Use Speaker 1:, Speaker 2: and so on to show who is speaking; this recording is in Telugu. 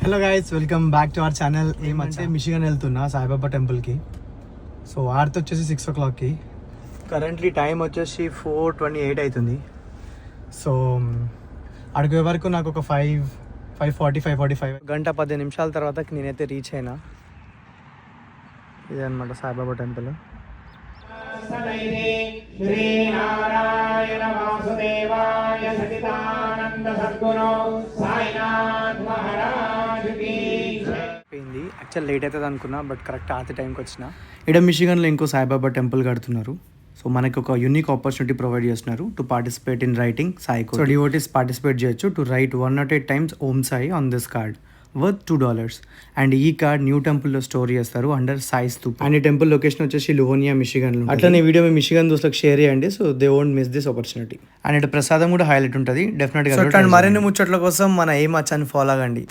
Speaker 1: Hello guys, welcome back to our channel. ఏమంటే మిషిగన్ వెళ్తున్నా సాయిబాబా టెంపుల్కి. సో ఆర్త్ వచ్చేసి 6 o'clockకి. కరెంట్లీ టైం వచ్చేసి 4:28 అవుతుంది. సో అడిగే వరకు నాకు ఒక 5:45 గంట 10 నిమిషాల తర్వాత నేనైతే రీచ్ అయినా. ఇదే అనమాట సాయిబాబా టెంపుల్.
Speaker 2: శ్రీనారాయణ వాసుదేవాయ సచిదానంద సద్గురు సాయినాథ్ మహారాజ్ కి
Speaker 1: అయిపోయింది. యాక్చువల్ లేట్ అవుతుంది అనుకున్నా, బట్ కరెక్ట్ ఆర్త్ టైంకి వచ్చిన. ఇక్కడ మిషిగన్లో ఇంకో సాయిబాబా టెంపుల్ కడుతున్నారు. సో మనకి ఒక యూనిక్ ఆపర్చునిటీ ప్రొవైడ్ చేస్తున్నారు to participate in writing Sai code. So devotees participate చేయొచ్చు to write 108 times Om Sai on this card worth $2. And ఈ కార్డ్ న్యూ టెంపుల్లో స్టోర్ చేస్తారు అండర్ సాయి స్తూప్. అండ్ ఈ టెంపుల్ లొకేషన్ వచ్చేసి లివోనియా, మిషిగన్. అట్లనే వీడియో మీ మిషిగన్ దోస్తులకు షేర్ చేయండి, so they won't miss this opportunity. And ఇటు ప్రసాదం కూడా హైలైట్ ఉంటుంది డెఫినెట్గా. అండ్ మరిన్ని ముచ్చట్ల కోసం మన ఏ మచ్చాన్ని ఫాలో అవ్వండి.